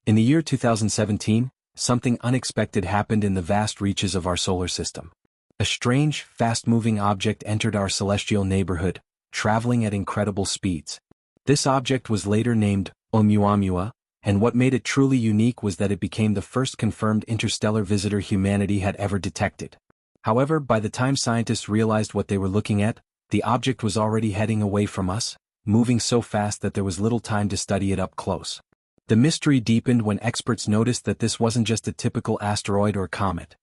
In the year 2017, something unexpected happened in the vast reaches of our solar system. A strange, fast-moving object entered our celestial neighborhood, traveling at incredible speeds. This object was later named Oumuamua, and what made it truly unique was that it became the first confirmed interstellar visitor humanity had ever detected. However, by the time scientists realized what they were looking at, the object was already heading away from us, moving so fast that there was little time to study it up close. The mystery deepened when experts noticed that this wasn't just a typical asteroid or comet.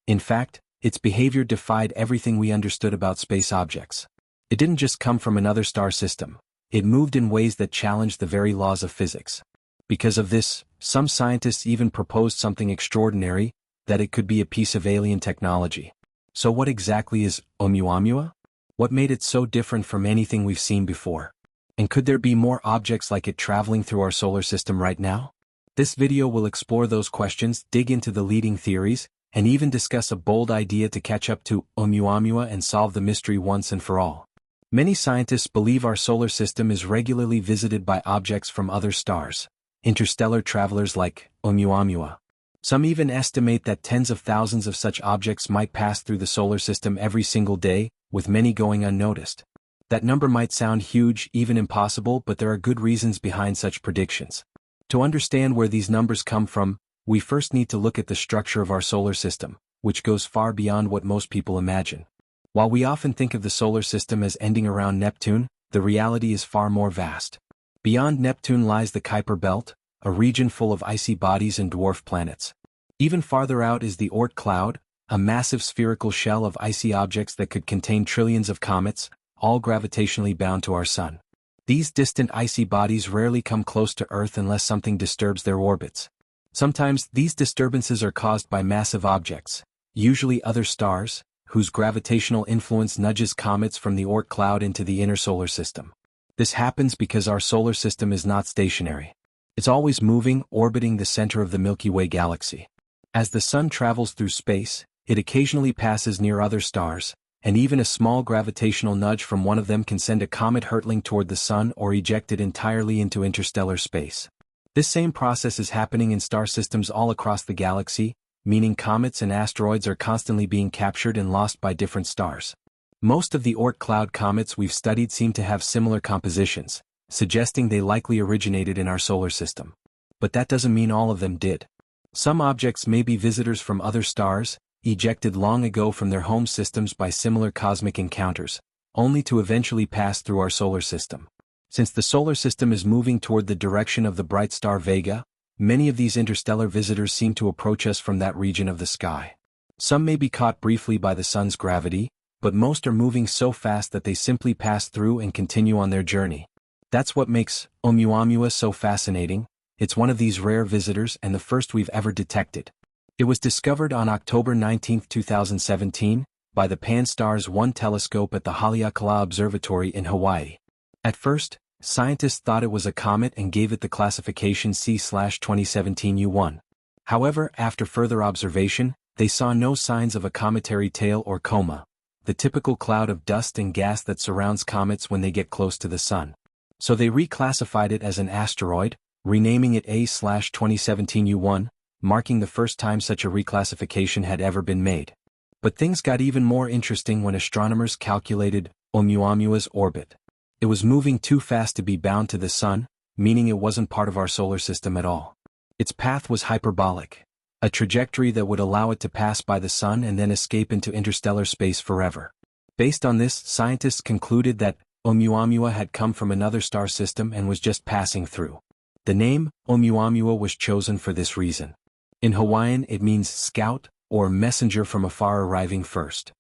In fact, its behavior defied everything we understood about space objects. It didn't just come from another star system. It moved in ways that challenged the very laws of physics. Because of this, some scientists even proposed something extraordinary, that it could be a piece of alien technology. So what exactly is Oumuamua? What made it so different from anything we've seen before? And could there be more objects like it traveling through our solar system right now? This video will explore those questions, dig into the leading theories, and even discuss a bold idea to catch up to Oumuamua and solve the mystery once and for all. Many scientists believe our solar system is regularly visited by objects from other stars, interstellar travelers like Oumuamua. Some even estimate that tens of thousands of such objects might pass through the solar system every single day, with many going unnoticed. That number might sound huge, even impossible, but there are good reasons behind such predictions. To understand where these numbers come from, we first need to look at the structure of our solar system, which goes far beyond what most people imagine. While we often think of the solar system as ending around Neptune, the reality is far more vast. Beyond Neptune lies the Kuiper Belt, a region full of icy bodies and dwarf planets. Even farther out is the Oort cloud, a massive spherical shell of icy objects that could contain trillions of comets, all gravitationally bound to our Sun. These distant icy bodies rarely come close to Earth unless something disturbs their orbits. Sometimes, these disturbances are caused by massive objects, usually other stars, whose gravitational influence nudges comets from the Oort cloud into the inner solar system. This happens because our solar system is not stationary. It's always moving, orbiting the center of the Milky Way galaxy. As the Sun travels through space, it occasionally passes near other stars, and even a small gravitational nudge from one of them can send a comet hurtling toward the Sun or eject it entirely into interstellar space. This same process is happening in star systems all across the galaxy, meaning comets and asteroids are constantly being captured and lost by different stars. Most of the Oort cloud comets we've studied seem to have similar compositions, suggesting they likely originated in our solar system. But that doesn't mean all of them did. Some objects may be visitors from other stars, ejected long ago from their home systems by similar cosmic encounters, only to eventually pass through our solar system. Since the solar system is moving toward the direction of the bright star Vega, many of these interstellar visitors seem to approach us from that region of the sky. Some may be caught briefly by the Sun's gravity, but most are moving so fast that they simply pass through and continue on their journey. That's what makes Oumuamua so fascinating. It's one of these rare visitors and the first we've ever detected. It was discovered on October 19, 2017, by the Pan-STARRS 1 telescope at the Haleakala Observatory in Hawaii. At first, scientists thought it was a comet and gave it the classification C/2017 U1. However, after further observation, they saw no signs of a cometary tail or coma, the typical cloud of dust and gas that surrounds comets when they get close to the Sun. So they reclassified it as an asteroid, renaming it A/2017 U1, marking the first time such a reclassification had ever been made. But things got even more interesting when astronomers calculated Oumuamua's orbit. It was moving too fast to be bound to the Sun, meaning it wasn't part of our solar system at all. Its path was hyperbolic, a trajectory that would allow it to pass by the Sun and then escape into interstellar space forever. Based on this, scientists concluded that Oumuamua had come from another star system and was just passing through. The name Oumuamua was chosen for this reason. In Hawaiian, it means scout or messenger from afar arriving first.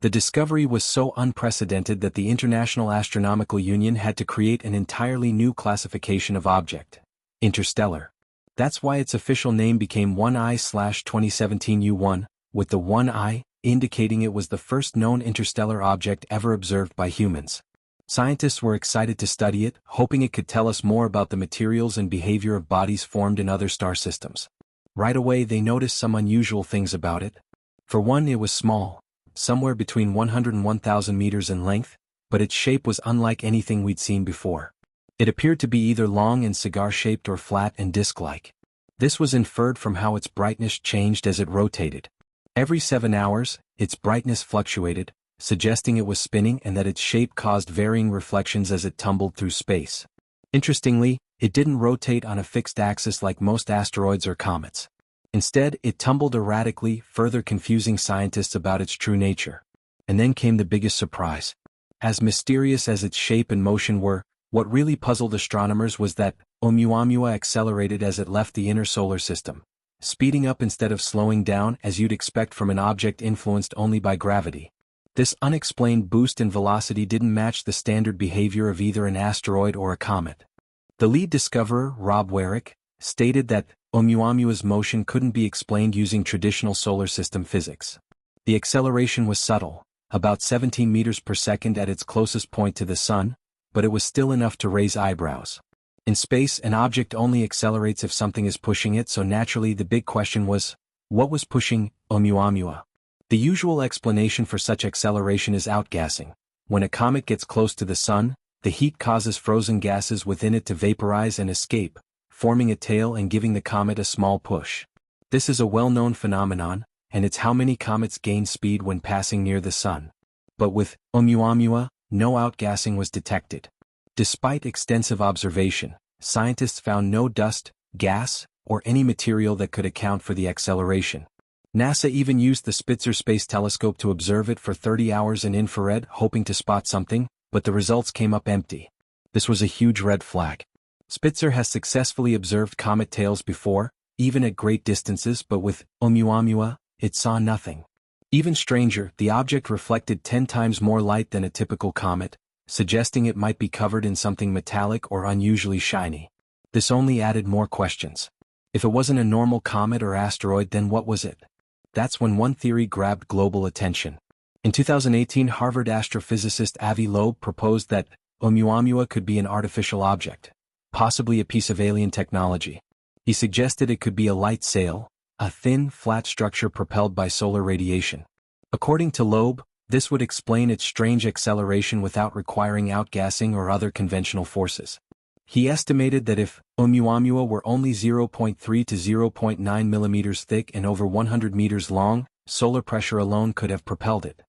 The discovery was so unprecedented that the International Astronomical Union had to create an entirely new classification of object, interstellar. That's why its official name became 1I/2017 U1, with the 1I indicating it was the first known interstellar object ever observed by humans. Scientists were excited to study it, hoping it could tell us more about the materials and behavior of bodies formed in other star systems. Right away they noticed some unusual things about it. For one, it was small, somewhere between 100 and 1,000 meters in length, but its shape was unlike anything we'd seen before. It appeared to be either long and cigar-shaped or flat and disc-like. This was inferred from how its brightness changed as it rotated. Every 7 hours, its brightness fluctuated, suggesting it was spinning and that its shape caused varying reflections as it tumbled through space. Interestingly, it didn't rotate on a fixed axis like most asteroids or comets. Instead, it tumbled erratically, further confusing scientists about its true nature. And then came the biggest surprise. As mysterious as its shape and motion were, what really puzzled astronomers was that Oumuamua accelerated as it left the inner solar system, speeding up instead of slowing down as you'd expect from an object influenced only by gravity. This unexplained boost in velocity didn't match the standard behavior of either an asteroid or a comet. The lead discoverer, Rob Warwick, stated that Oumuamua's motion couldn't be explained using traditional solar system physics. The acceleration was subtle, about 17 meters per second at its closest point to the Sun, but it was still enough to raise eyebrows. In space, an object only accelerates if something is pushing it, so naturally the big question was, what was pushing Oumuamua? The usual explanation for such acceleration is outgassing. When a comet gets close to the Sun, the heat causes frozen gases within it to vaporize and escape, forming a tail and giving the comet a small push. This is a well-known phenomenon, and it's how many comets gain speed when passing near the Sun. But with Oumuamua, no outgassing was detected. Despite extensive observation, scientists found no dust, gas, or any material that could account for the acceleration. NASA even used the Spitzer Space Telescope to observe it for 30 hours in infrared, hoping to spot something, but the results came up empty. This was a huge red flag. Spitzer has successfully observed comet tails before, even at great distances, but with Oumuamua, it saw nothing. Even stranger, the object reflected 10 times more light than a typical comet, suggesting it might be covered in something metallic or unusually shiny. This only added more questions. If it wasn't a normal comet or asteroid, then what was it? That's when one theory grabbed global attention. In 2018, Harvard astrophysicist Avi Loeb proposed that Oumuamua could be an artificial object, possibly a piece of alien technology. He suggested it could be a light sail, a thin, flat structure propelled by solar radiation. According to Loeb, this would explain its strange acceleration without requiring outgassing or other conventional forces. He estimated that if Oumuamua were only 0.3 to 0.9 millimeters thick and over 100 meters long, solar pressure alone could have propelled it.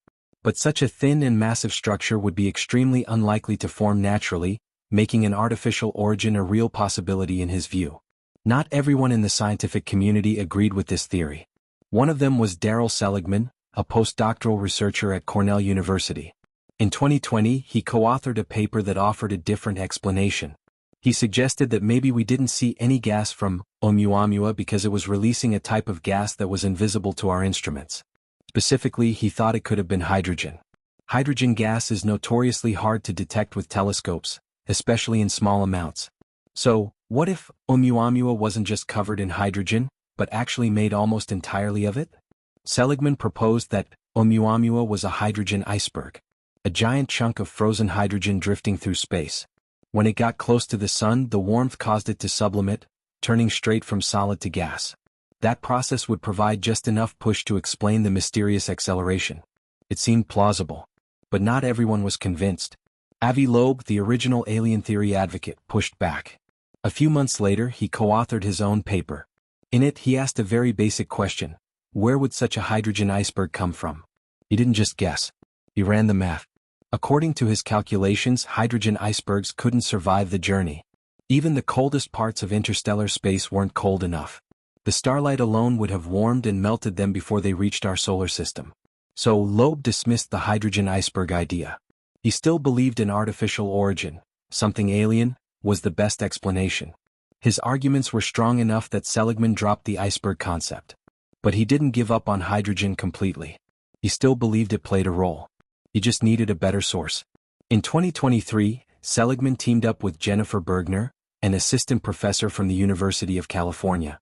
But such a thin and massive structure would be extremely unlikely to form naturally, making an artificial origin a real possibility in his view. Not everyone in the scientific community agreed with this theory. One of them was Darryl Seligman, a postdoctoral researcher at Cornell University. In 2020, he co-authored a paper that offered a different explanation. He suggested that maybe we didn't see any gas from Oumuamua because it was releasing a type of gas that was invisible to our instruments. Specifically, he thought it could have been hydrogen. Hydrogen gas is notoriously hard to detect with telescopes, especially in small amounts. So, what if Oumuamua wasn't just covered in hydrogen, but actually made almost entirely of it? Seligman proposed that Oumuamua was a hydrogen iceberg, a giant chunk of frozen hydrogen drifting through space. When it got close to the Sun, the warmth caused it to sublimate, turning straight from solid to gas. That process would provide just enough push to explain the mysterious acceleration. It seemed plausible. But not everyone was convinced. Avi Loeb, the original alien theory advocate, pushed back. A few months later, he co-authored his own paper. In it, he asked a very basic question. Where would such a hydrogen iceberg come from? He didn't just guess. He ran the math. According to his calculations, hydrogen icebergs couldn't survive the journey. Even the coldest parts of interstellar space weren't cold enough. The starlight alone would have warmed and melted them before they reached our solar system. So Loeb dismissed the hydrogen iceberg idea. He still believed an artificial origin, something alien, was the best explanation. His arguments were strong enough that Seligman dropped the iceberg concept. But he didn't give up on hydrogen completely. He still believed it played a role. He just needed a better source. In 2023, Seligman teamed up with Jennifer Bergner, an assistant professor from the University of California.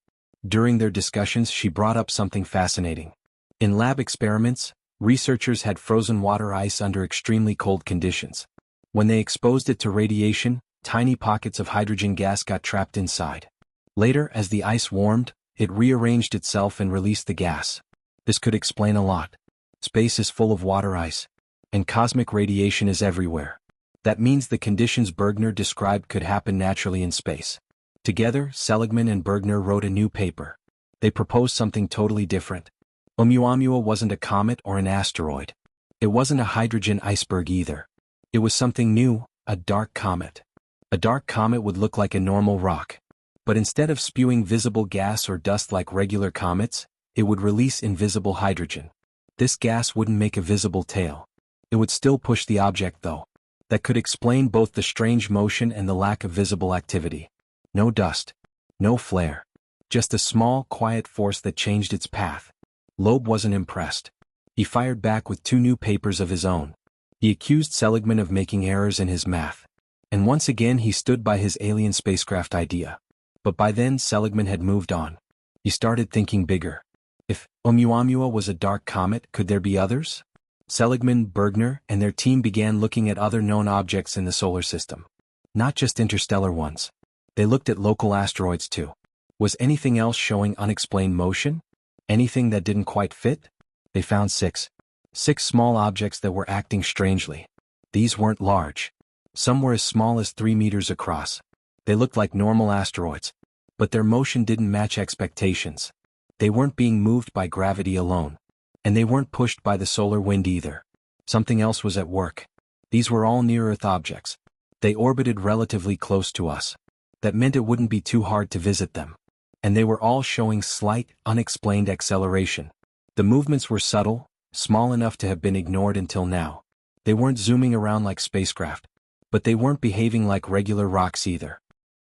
During their discussions, she brought up something fascinating. In lab experiments, researchers had frozen water ice under extremely cold conditions. When they exposed it to radiation, tiny pockets of hydrogen gas got trapped inside. Later, as the ice warmed, it rearranged itself and released the gas. This could explain a lot. Space is full of water ice, and cosmic radiation is everywhere. That means the conditions Bergner described could happen naturally in space. Together, Seligman and Bergner wrote a new paper. They proposed something totally different. Oumuamua wasn't a comet or an asteroid. It wasn't a hydrogen iceberg either. It was something new, a dark comet. A dark comet would look like a normal rock. But instead of spewing visible gas or dust like regular comets, it would release invisible hydrogen. This gas wouldn't make a visible tail. It would still push the object though. That could explain both the strange motion and the lack of visible activity. No dust. No flare. Just a small, quiet force that changed its path. Loeb wasn't impressed. He fired back with 2 new papers of his own. He accused Seligman of making errors in his math. And once again he stood by his alien spacecraft idea. But by then Seligman had moved on. He started thinking bigger. If Oumuamua was a dark comet, could there be others? Seligman, Bergner, and their team began looking at other known objects in the solar system. Not just interstellar ones. They looked at local asteroids too. Was anything else showing unexplained motion? Anything that didn't quite fit? They found 6 small objects that were acting strangely. These weren't large. Some were as small as 3 meters across. They looked like normal asteroids. But their motion didn't match expectations. They weren't being moved by gravity alone. And they weren't pushed by the solar wind either. Something else was at work. These were all near-Earth objects. They orbited relatively close to us. That meant it wouldn't be too hard to visit them. And they were all showing slight, unexplained acceleration. The movements were subtle, small enough to have been ignored until now. They weren't zooming around like spacecraft. But they weren't behaving like regular rocks either.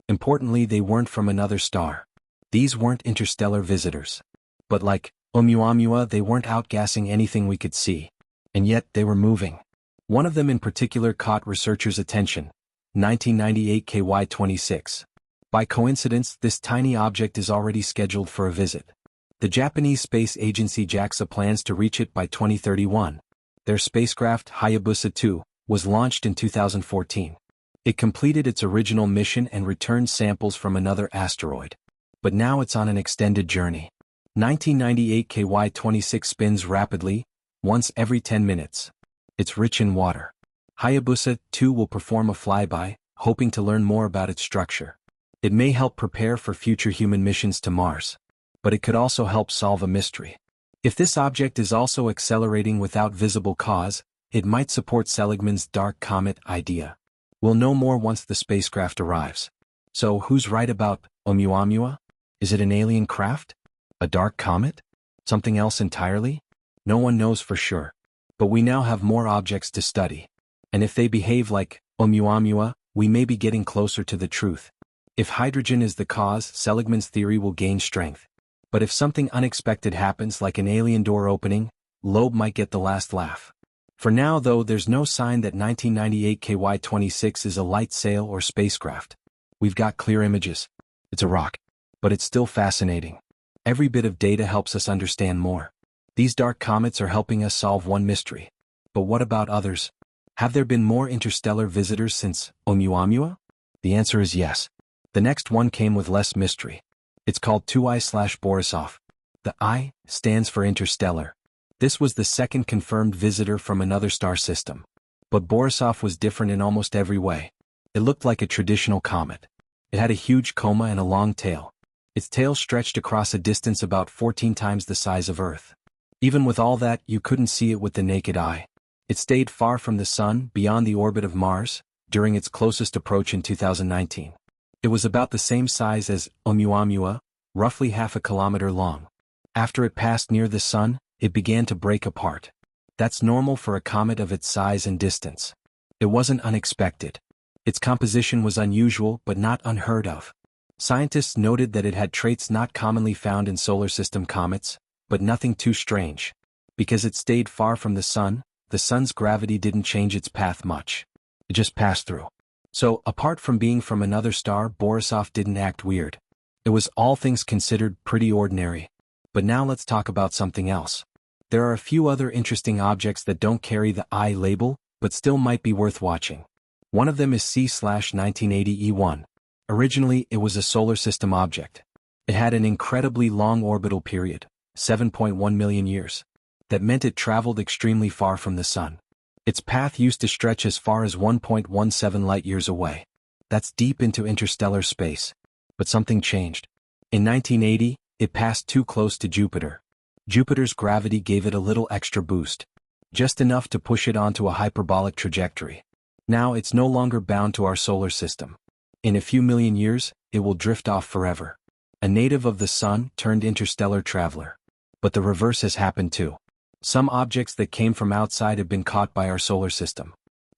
Importantly, they weren't from another star. These weren't interstellar visitors. But like Oumuamua, they weren't outgassing anything we could see. And yet, they were moving. One of them in particular caught researchers' attention. 1998 KY26. By coincidence, this tiny object is already scheduled for a visit. The Japanese space agency JAXA plans to reach it by 2031. Their spacecraft, Hayabusa 2, was launched in 2014. It completed its original mission and returned samples from another asteroid. But now it's on an extended journey. 1998 KY26 spins rapidly, once every 10 minutes. It's rich in water. Hayabusa 2 will perform a flyby, hoping to learn more about its structure. It may help prepare for future human missions to Mars. But it could also help solve a mystery. If this object is also accelerating without visible cause, it might support Seligman's dark comet idea. We'll know more once the spacecraft arrives. So who's right about Oumuamua? Is it an alien craft? A dark comet? Something else entirely? No one knows for sure. But we now have more objects to study. And if they behave like Oumuamua, we may be getting closer to the truth. If hydrogen is the cause, Seligman's theory will gain strength. But if something unexpected happens like an alien door opening, Loeb might get the last laugh. For now though, there's no sign that 1998 KY26 is a light sail or spacecraft. We've got clear images. It's a rock. But it's still fascinating. Every bit of data helps us understand more. These dark comets are helping us solve one mystery. But what about others? Have there been more interstellar visitors since Oumuamua? The answer is yes. The next one came with less mystery. It's called 2I/Borisov. The I stands for interstellar. This was the second confirmed visitor from another star system. But Borisov was different in almost every way. It looked like a traditional comet. It had a huge coma and a long tail. Its tail stretched across a distance about 14 times the size of Earth. Even with all that, you couldn't see it with the naked eye. It stayed far from the Sun, beyond the orbit of Mars, during its closest approach in 2019. It was about the same size as Oumuamua, roughly half a kilometer long. After it passed near the Sun, it began to break apart. That's normal for a comet of its size and distance. It wasn't unexpected. Its composition was unusual but not unheard of. Scientists noted that it had traits not commonly found in solar system comets, but nothing too strange. Because it stayed far from the Sun's gravity didn't change its path much. It just passed through. So, apart from being from another star, Borisov didn't act weird. It was all things considered pretty ordinary. But now let's talk about something else. There are a few other interesting objects that don't carry the I label, but still might be worth watching. One of them is C/1980 E1. Originally, it was a solar system object. It had an incredibly long orbital period, 7.1 million years. That meant it traveled extremely far from the Sun. Its path used to stretch as far as 1.17 light-years away. That's deep into interstellar space. But something changed. In 1980, it passed too close to Jupiter. Jupiter's gravity gave it a little extra boost, just enough to push it onto a hyperbolic trajectory. Now it's no longer bound to our solar system. In a few million years, it will drift off forever. A native of the Sun turned interstellar traveler. But the reverse has happened too. Some objects that came from outside have been caught by our solar system.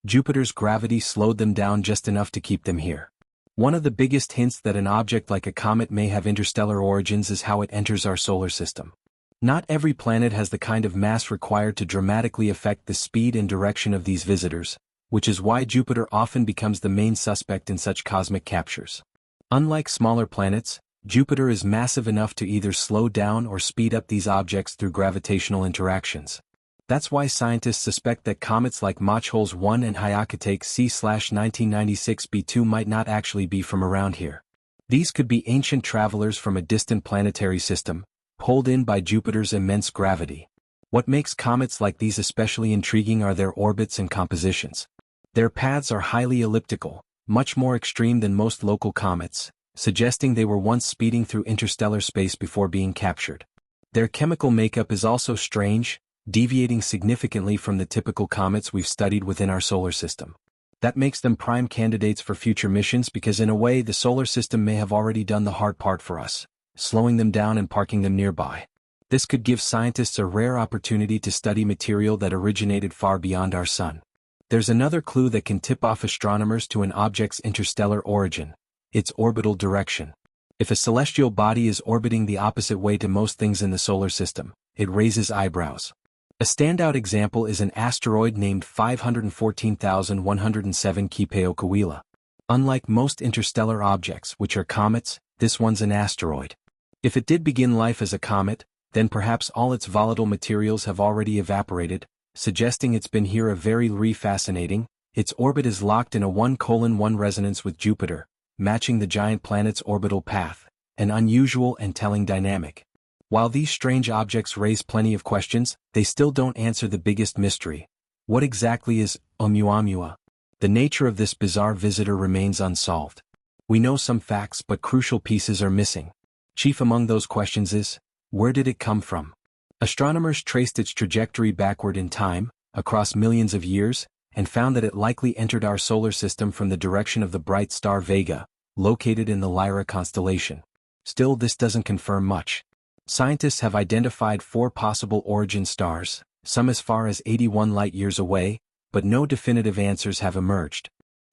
Jupiter's gravity slowed them down just enough to keep them here. One of the biggest hints that an object like a comet may have interstellar origins is how it enters our solar system. Not every planet has the kind of mass required to dramatically affect the speed and direction of these visitors, which is why Jupiter often becomes the main suspect in such cosmic captures. Unlike smaller planets, Jupiter is massive enough to either slow down or speed up these objects through gravitational interactions. That's why scientists suspect that comets like Mach-Holes 1 and Hyakutake C/1996b2 might not actually be from around here. These could be ancient travelers from a distant planetary system, pulled in by Jupiter's immense gravity. What makes comets like these especially intriguing are their orbits and compositions. Their paths are highly elliptical, much more extreme than most local comets, suggesting they were once speeding through interstellar space before being captured. Their chemical makeup is also strange, deviating significantly from the typical comets we've studied within our solar system. That makes them prime candidates for future missions because in a way the solar system may have already done the hard part for us, slowing them down and parking them nearby. This could give scientists a rare opportunity to study material that originated far beyond our Sun. There's another clue that can tip off astronomers to an object's interstellar origin: its orbital direction. If a celestial body is orbiting the opposite way to most things in the solar system, it raises eyebrows. A standout example is an asteroid named 514,107 Kipeokawila. Unlike most interstellar objects, which are comets, this one's an asteroid. If it did begin life as a comet, then perhaps all its volatile materials have already evaporated, suggesting it's been here a very fascinating. Its orbit is locked in a 1:1 resonance with Jupiter, matching the giant planet's orbital path, an unusual and telling dynamic. While these strange objects raise plenty of questions, they still don't answer the biggest mystery. What exactly is Oumuamua? The nature of this bizarre visitor remains unsolved. We know some facts, but crucial pieces are missing. Chief among those questions is, where did it come from? Astronomers traced its trajectory backward in time, across millions of years, and found that it likely entered our solar system from the direction of the bright star Vega, located in the Lyra constellation. Still, this doesn't confirm much. Scientists have identified 4 possible origin stars, some as far as 81 light-years away, but no definitive answers have emerged.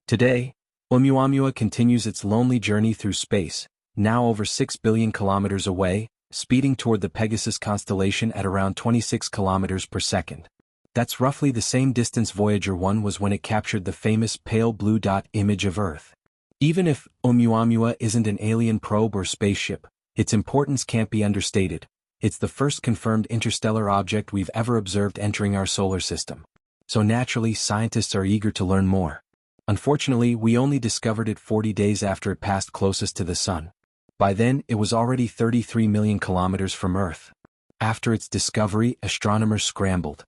Today, Oumuamua continues its lonely journey through space, now over 6 billion kilometers away, speeding toward the Pegasus constellation at around 26 kilometers per second. That's roughly the same distance Voyager 1 was when it captured the famous pale blue dot image of Earth. Even if Oumuamua isn't an alien probe or spaceship, its importance can't be understated. It's the first confirmed interstellar object we've ever observed entering our solar system. So naturally, scientists are eager to learn more. Unfortunately, we only discovered it 40 days after it passed closest to the Sun. By then, it was already 33 million kilometers from Earth. After its discovery, astronomers scrambled.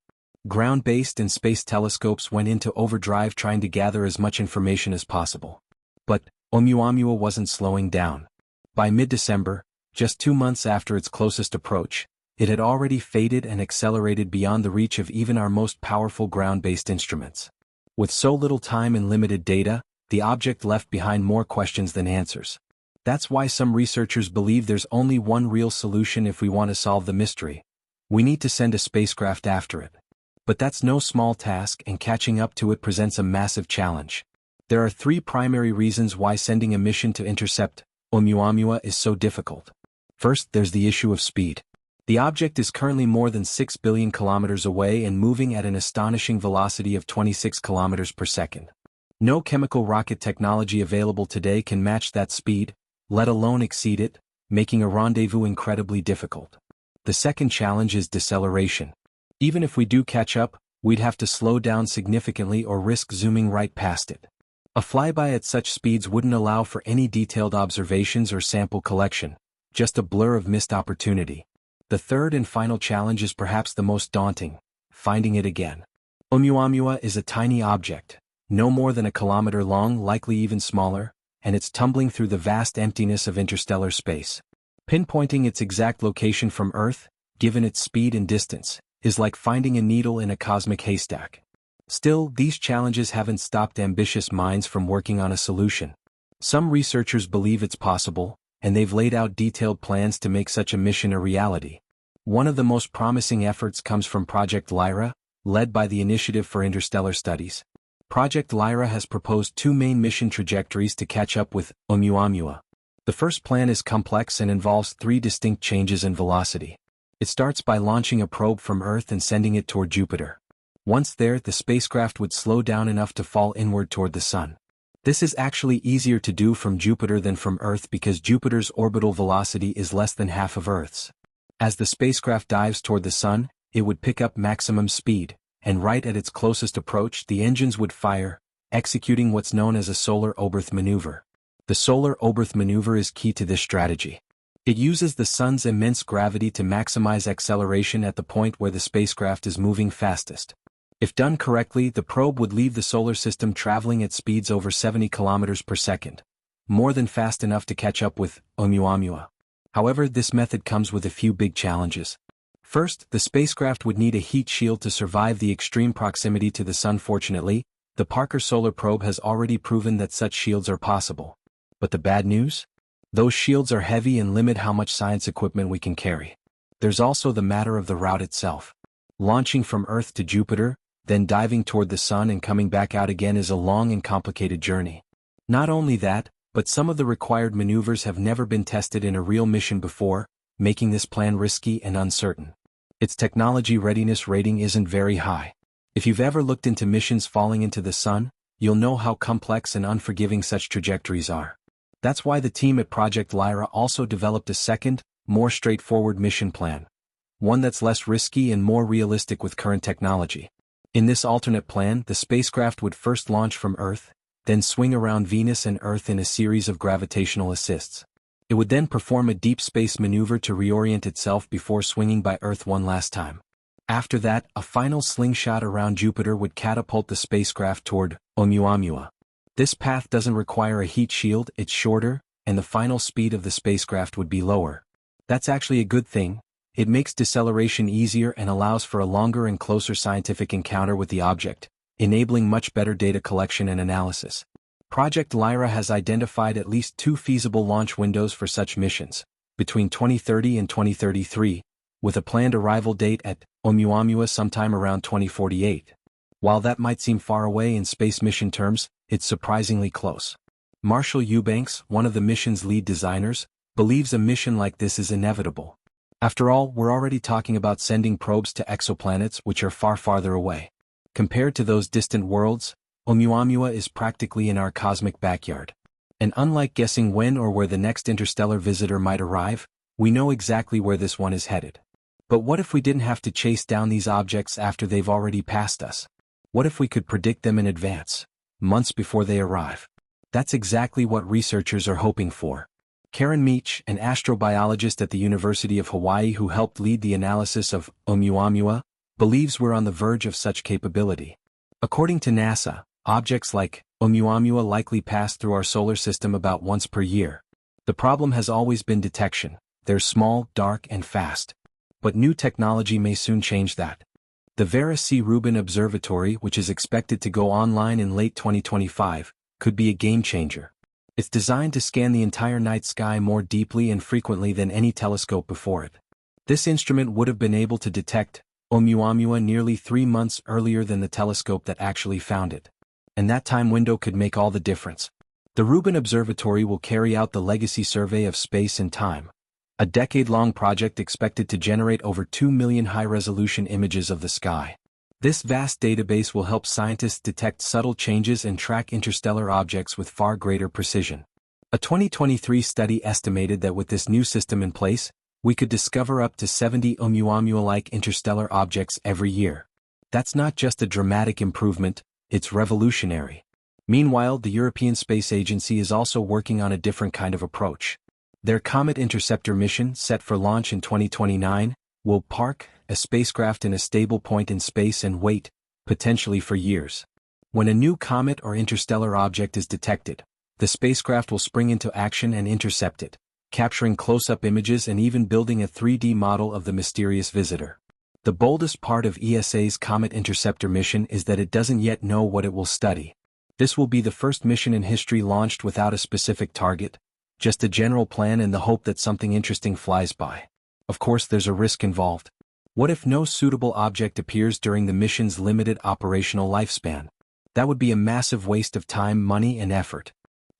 Ground-based and space telescopes went into overdrive trying to gather as much information as possible. But Oumuamua wasn't slowing down. By mid-December, just 2 months after its closest approach, it had already faded and accelerated beyond the reach of even our most powerful ground-based instruments. With so little time and limited data, the object left behind more questions than answers. That's why some researchers believe there's only one real solution if we want to solve the mystery. We need to send a spacecraft after it. But that's no small task, and catching up to it presents a massive challenge. There are 3 primary reasons why sending a mission to intercept Oumuamua is so difficult. First, there's the issue of speed. The object is currently more than 6 billion kilometers away and moving at an astonishing velocity of 26 kilometers per second. No chemical rocket technology available today can match that speed, let alone exceed it, making a rendezvous incredibly difficult. The second challenge is deceleration. Even if we do catch up, we'd have to slow down significantly or risk zooming right past it. A flyby at such speeds wouldn't allow for any detailed observations or sample collection, just a blur of missed opportunity. The third and final challenge is perhaps the most daunting: finding it again. Oumuamua is a tiny object, no more than a kilometer long, likely even smaller, and it's tumbling through the vast emptiness of interstellar space. Pinpointing its exact location from Earth, given its speed and distance, is like finding a needle in a cosmic haystack. Still, these challenges haven't stopped ambitious minds from working on a solution. Some researchers believe it's possible, and they've laid out detailed plans to make such a mission a reality. One of the most promising efforts comes from Project Lyra, led by the Initiative for Interstellar Studies. Project Lyra has proposed two main mission trajectories to catch up with Oumuamua. The first plan is complex and involves three distinct changes in velocity. It starts by launching a probe from Earth and sending it toward Jupiter. Once there, the spacecraft would slow down enough to fall inward toward the Sun. This is actually easier to do from Jupiter than from Earth because Jupiter's orbital velocity is less than half of Earth's. As the spacecraft dives toward the Sun, it would pick up maximum speed, and right at its closest approach the engines would fire, executing what's known as a solar Oberth maneuver. The solar Oberth maneuver is key to this strategy. It uses the Sun's immense gravity to maximize acceleration at the point where the spacecraft is moving fastest. If done correctly, the probe would leave the solar system traveling at speeds over 70 kilometers per second, more than fast enough to catch up with Oumuamua. However, this method comes with a few big challenges. First, the spacecraft would need a heat shield to survive the extreme proximity to the Sun. Fortunately, the Parker Solar Probe has already proven that such shields are possible. But the bad news? Those shields are heavy and limit how much science equipment we can carry. There's also the matter of the route itself. Launching from Earth to Jupiter, then diving toward the Sun and coming back out again is a long and complicated journey. Not only that, but some of the required maneuvers have never been tested in a real mission before, making this plan risky and uncertain. Its technology readiness rating isn't very high. If you've ever looked into missions falling into the Sun, you'll know how complex and unforgiving such trajectories are. That's why the team at Project Lyra also developed a second, more straightforward mission plan. One that's less risky and more realistic with current technology. In this alternate plan, the spacecraft would first launch from Earth, then swing around Venus and Earth in a series of gravitational assists. It would then perform a deep space maneuver to reorient itself before swinging by Earth one last time. After that, a final slingshot around Jupiter would catapult the spacecraft toward Oumuamua. This path doesn't require a heat shield, it's shorter, and the final speed of the spacecraft would be lower. That's actually a good thing. It makes deceleration easier and allows for a longer and closer scientific encounter with the object, enabling much better data collection and analysis. Project Lyra has identified at least two feasible launch windows for such missions, between 2030 and 2033, with a planned arrival date at Oumuamua sometime around 2048. While that might seem far away in space mission terms, it's surprisingly close. Marshall Eubanks, one of the mission's lead designers, believes a mission like this is inevitable. After all, we're already talking about sending probes to exoplanets which are far farther away. Compared to those distant worlds, Oumuamua is practically in our cosmic backyard. And unlike guessing when or where the next interstellar visitor might arrive, we know exactly where this one is headed. But what if we didn't have to chase down these objects after they've already passed us? What if we could predict them in advance, months before they arrive? That's exactly what researchers are hoping for. Karen Meech, an astrobiologist at the University of Hawaii who helped lead the analysis of Oumuamua, believes we're on the verge of such capability. According to NASA, objects like Oumuamua likely pass through our solar system about once per year. The problem has always been detection. They're small, dark, and fast. But new technology may soon change that. The Vera C. Rubin Observatory, which is expected to go online in late 2025, could be a game-changer. It's designed to scan the entire night sky more deeply and frequently than any telescope before it. This instrument would have been able to detect Oumuamua nearly 3 months earlier than the telescope that actually found it. And that time window could make all the difference. The Rubin Observatory will carry out the Legacy Survey of Space and Time, a decade-long project expected to generate over 2 million high-resolution images of the sky. This vast database will help scientists detect subtle changes and track interstellar objects with far greater precision. A 2023 study estimated that with this new system in place, we could discover up to 70 Oumuamua-like interstellar objects every year. That's not just a dramatic improvement, it's revolutionary. Meanwhile, the European Space Agency is also working on a different kind of approach. Their Comet Interceptor mission, set for launch in 2029, will park a spacecraft in a stable point in space and wait, potentially for years. When a new comet or interstellar object is detected, The spacecraft will spring into action and intercept it, capturing close-up images and even building a 3D model of the mysterious visitor. The boldest part of ESA's Comet Interceptor mission is that it doesn't yet know what it will study. This will be the first mission in history launched without a specific target, just a general plan in the hope that something interesting flies by. Of course, there's a risk involved. What if no suitable object appears during the mission's limited operational lifespan? That would be a massive waste of time, money, and effort.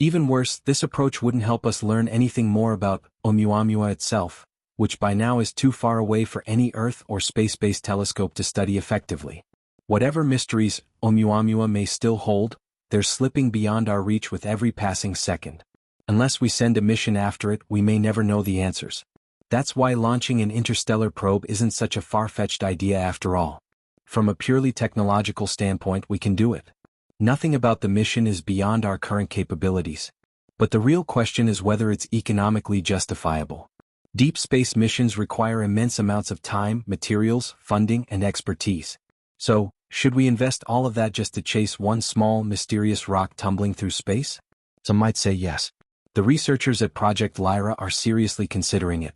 Even worse, this approach wouldn't help us learn anything more about Oumuamua itself, which by now is too far away for any Earth or space-based telescope to study effectively. Whatever mysteries Oumuamua may still hold, they're slipping beyond our reach with every passing second. Unless we send a mission after it, we may never know the answers. That's why launching an interstellar probe isn't such a far-fetched idea after all. From a purely technological standpoint, we can do it. Nothing about the mission is beyond our current capabilities. But the real question is whether it's economically justifiable. Deep space missions require immense amounts of time, materials, funding, and expertise. So, should we invest all of that just to chase one small, mysterious rock tumbling through space? Some might say yes. The researchers at Project Lyra are seriously considering it.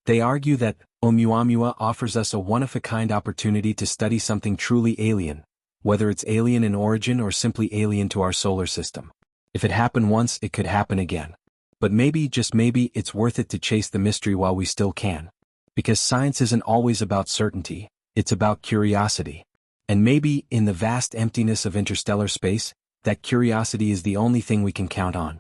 They argue that Oumuamua offers us a one-of-a-kind opportunity to study something truly alien, whether it's alien in origin or simply alien to our solar system. If it happened once, it could happen again. But maybe, just maybe, it's worth it to chase the mystery while we still can. Because science isn't always about certainty, it's about curiosity. And maybe, in the vast emptiness of interstellar space, that curiosity is the only thing we can count on.